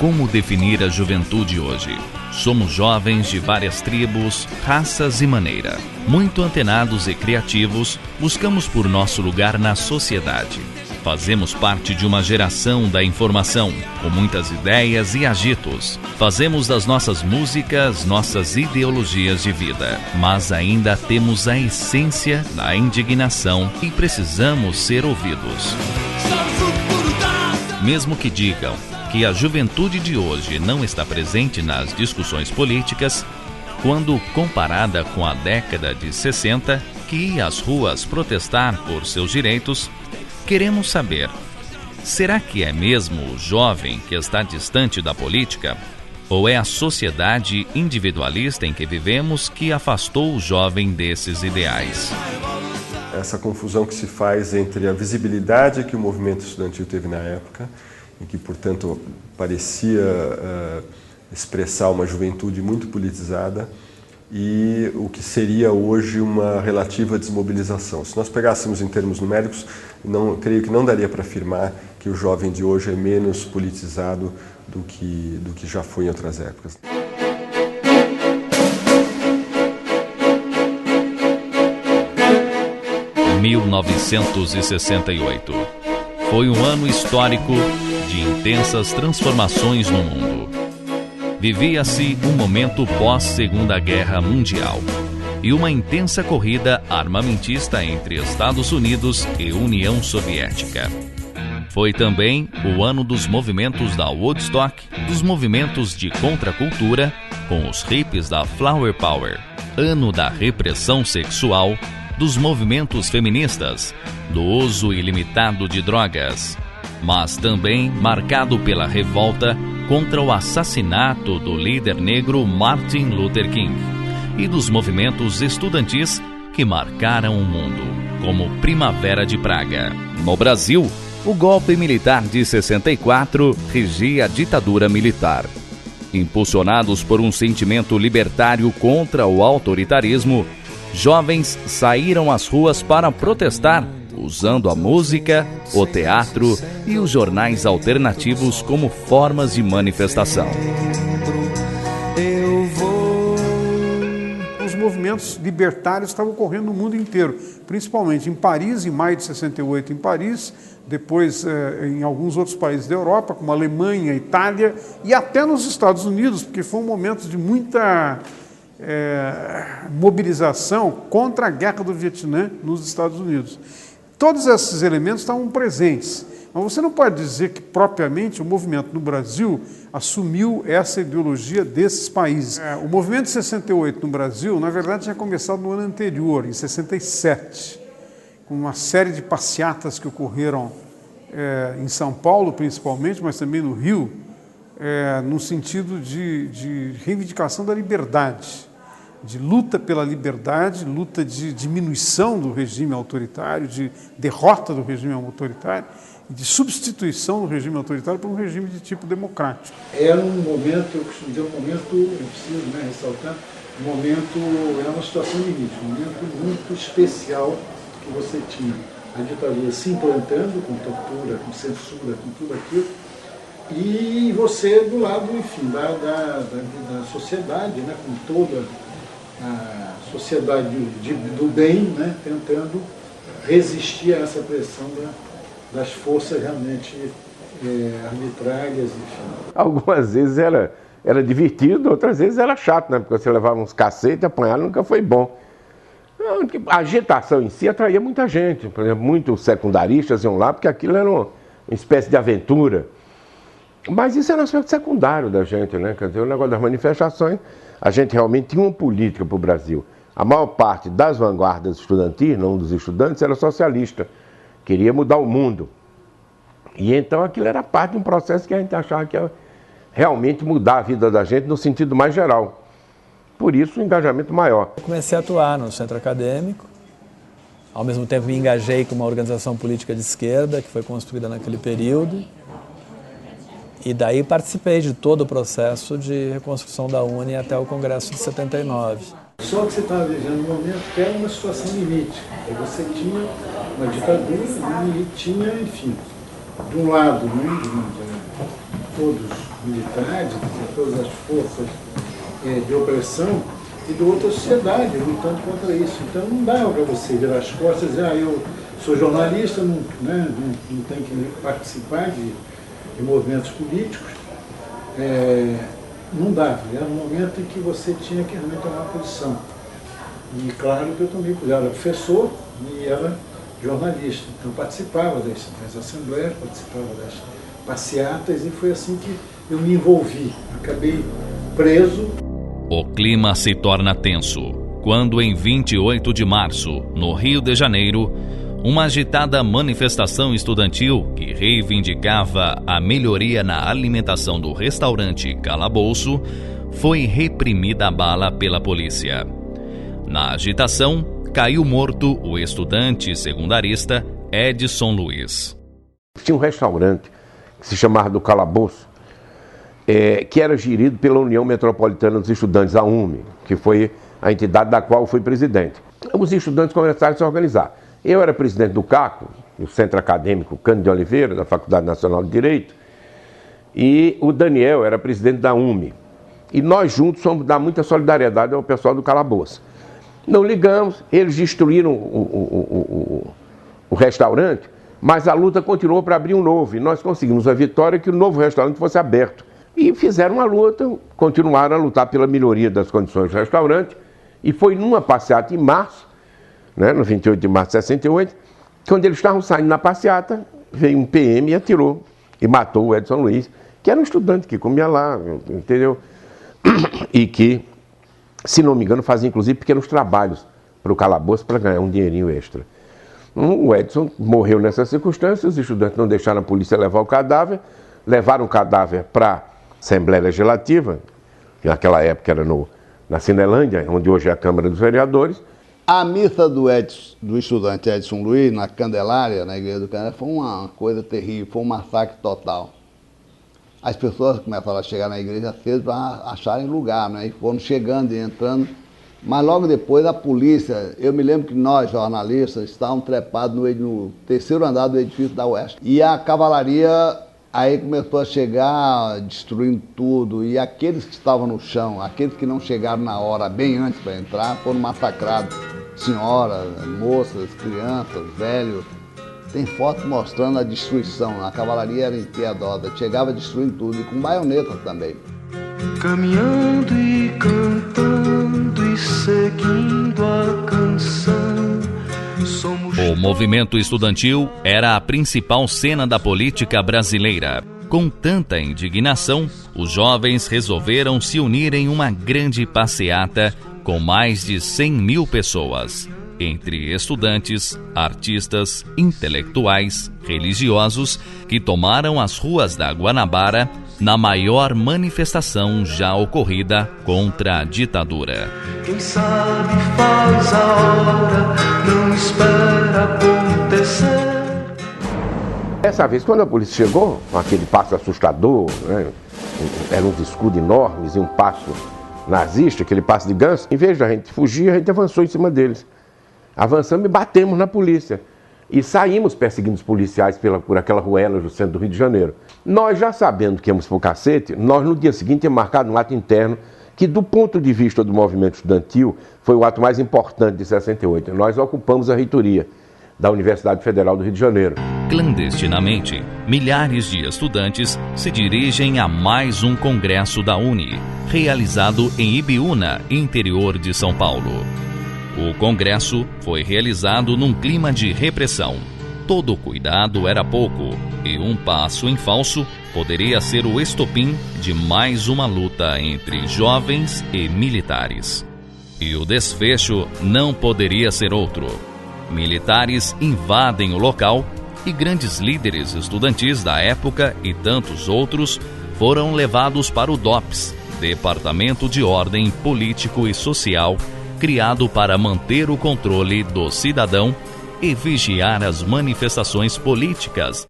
como definir a juventude hoje. Somos jovens de várias tribos, raças e maneira. Muito antenados e criativos, buscamos por nosso lugar na sociedade. Fazemos parte de uma geração da informação, com muitas ideias e agitos. Fazemos das nossas músicas nossas ideologias de vida, mas ainda temos a essência da indignação e precisamos ser ouvidos. Mesmo que digam que a juventude de hoje não está presente nas discussões políticas, quando comparada com a década de 60, que ia às ruas protestar por seus direitos, queremos saber, será que é mesmo o jovem que está distante da política? Ou é a sociedade individualista em que vivemos que afastou o jovem desses ideais? Essa confusão que se faz entre a visibilidade que o movimento estudantil teve na época, e que, portanto, parecia expressar uma juventude muito politizada, e o que seria hoje uma relativa desmobilização. Se nós pegássemos em termos numéricos, creio que não daria para afirmar que o jovem de hoje é menos politizado do que já foi em outras épocas. Em 1968 foi um ano histórico de intensas transformações no mundo. Vivia-se um momento pós-Segunda Guerra Mundial e uma intensa corrida armamentista entre Estados Unidos e União Soviética. Foi também o ano dos movimentos da Woodstock, dos movimentos de contracultura, com os hippies da Flower Power, ano da repressão sexual, dos movimentos feministas, do uso ilimitado de drogas, mas também marcado pela revolta contra o assassinato do líder negro Martin Luther King e dos movimentos estudantis que marcaram o mundo, como Primavera de Praga. No Brasil, o golpe militar de 64 regia a ditadura militar. Impulsionados por um sentimento libertário contra o autoritarismo, jovens saíram às ruas para protestar, usando a música, o teatro e os jornais alternativos como formas de manifestação. Os movimentos libertários estavam ocorrendo no mundo inteiro, principalmente em Paris, em maio de 68 em Paris, depois em alguns outros países da Europa, como Alemanha, Itália e até nos Estados Unidos, porque foi um momento de muita mobilização contra a guerra do Vietnã nos Estados Unidos. Todos esses elementos estavam presentes, mas você não pode dizer que propriamente o movimento no Brasil assumiu essa ideologia desses países. O movimento de 68 no Brasil, na verdade, tinha começado no ano anterior, em 67, com uma série de passeatas que ocorreram em São Paulo, principalmente, mas também no Rio, no sentido de reivindicação da liberdade, de luta pela liberdade, luta de diminuição do regime autoritário, de derrota do regime autoritário e de substituição do regime autoritário por um regime de tipo democrático. Era um momento, eu costumo dizer, eu preciso ressaltar, era uma situação limite, um momento muito especial que você tinha a ditadura se implantando com tortura, com censura, com tudo aquilo, e você do lado, enfim, da sociedade, né, com toda a sociedade do bem, né, tentando resistir a essa pressão das forças realmente arbitrárias, enfim. Algumas vezes era divertido, outras vezes era chato, né, porque você levava uns cacetes, apanhar nunca foi bom. A agitação em si atraía muita gente, por exemplo, muitos secundaristas iam lá, porque aquilo era uma espécie de aventura. Mas isso era um aspecto secundário da gente, né? Quer dizer, o negócio das manifestações, a gente realmente tinha uma política para o Brasil. A maior parte das vanguardas estudantis, não dos estudantes, era socialista, queria mudar o mundo. E então aquilo era parte de um processo que a gente achava que ia realmente mudar a vida da gente no sentido mais geral. Por isso, o engajamento maior. Eu comecei a atuar no centro acadêmico, ao mesmo tempo me engajei com uma organização política de esquerda que foi construída naquele período. E daí participei de todo o processo de reconstrução da UNE até o Congresso de 79. Só que você estava vivendo um momento que era uma situação limite. Você tinha uma ditadura e tinha, enfim, de um lado, né, todos militares, de todas as forças de opressão e de outra sociedade lutando contra isso. Então não dá para você virar as costas e dizer, eu sou jornalista, não tenho que participar de movimentos políticos. Não dava, era um momento em que você tinha que realmente tomar uma posição. E claro que eu tomei posição, era professor e era jornalista, então participava das assembleias, participava das passeatas e foi assim que eu me envolvi, acabei preso. O clima se torna tenso quando, em 28 de março, no Rio de Janeiro, uma agitada manifestação estudantil que reivindicava a melhoria na alimentação do restaurante Calabouço foi reprimida a bala pela polícia. Na agitação, caiu morto o estudante secundarista Edson Luiz. Tinha um restaurante que se chamava do Calabouço, que era gerido pela União Metropolitana dos Estudantes, a UME, que foi a entidade da qual eu fui presidente. Os estudantes começaram a se organizar. Eu era presidente do CACO, do Centro Acadêmico Cândido de Oliveira, da Faculdade Nacional de Direito, e o Daniel era presidente da UME. E nós juntos fomos dar muita solidariedade ao pessoal do Calabouço. Não ligamos, eles destruíram o restaurante, mas a luta continuou para abrir um novo. E nós conseguimos a vitória que o novo restaurante fosse aberto. E fizeram uma luta, continuaram a lutar pela melhoria das condições do restaurante. E foi numa passeata em março, no 28 de março de 68, quando eles estavam saindo na passeata, veio um PM e atirou e matou o Edson Luiz, que era um estudante que comia lá, entendeu? E que, se não me engano, fazia inclusive pequenos trabalhos para o Calabouço para ganhar um dinheirinho extra. O Edson morreu nessas circunstâncias, os estudantes não deixaram a polícia levar o cadáver, levaram o cadáver para a Assembleia Legislativa, que naquela época era na Cinelândia, onde hoje é a Câmara dos Vereadores. A missa do estudante Edson Luiz, na Candelária, na Igreja do Candelária, foi uma coisa terrível, foi um massacre total. As pessoas começaram a chegar na igreja cedo para acharem lugar, e foram chegando e entrando. Mas logo depois a polícia, eu me lembro que nós, jornalistas, estávamos trepados no terceiro andar do edifício da Oeste. E a cavalaria aí começou a chegar, destruindo tudo. E aqueles que estavam no chão, aqueles que não chegaram na hora, bem antes para entrar, foram massacrados. Senhoras, moças, crianças, velhos. Tem fotos mostrando a destruição. A cavalaria era impiedosa, chegava destruindo tudo, e com baioneta também. Caminhando e cantando e seguindo a canção. O movimento estudantil era a principal cena da política brasileira. Com tanta indignação, os jovens resolveram se unir em uma grande passeata com mais de 100 mil pessoas, entre estudantes, artistas, intelectuais, religiosos, que tomaram as ruas da Guanabara na maior manifestação já ocorrida contra a ditadura. Quem sabe faz a hora, não espera acontecer. Dessa vez, quando a polícia chegou, com aquele passo assustador, eram uns escudos enormes e um passo nazista, aquele passo de ganso, em vez de a gente fugir, a gente avançou em cima deles. Avançamos e batemos na polícia. E saímos perseguindo os policiais por aquela ruela do centro do Rio de Janeiro. Nós, já sabendo que íamos pro cacete, nós no dia seguinte tínhamos marcado um ato interno que, do ponto de vista do movimento estudantil, foi o ato mais importante de 68. Nós ocupamos a reitoria da Universidade Federal do Rio de Janeiro. Clandestinamente, milhares de estudantes se dirigem a mais um congresso da UNE, realizado em Ibiúna, interior de São Paulo. O congresso foi realizado num clima de repressão. Todo cuidado era pouco, e um passo em falso poderia ser o estopim de mais uma luta entre jovens e militares. E o desfecho não poderia ser outro. Militares invadem o local e grandes líderes estudantis da época e tantos outros foram levados para o DOPS, Departamento de Ordem Político e Social, criado para manter o controle do cidadão e vigiar as manifestações políticas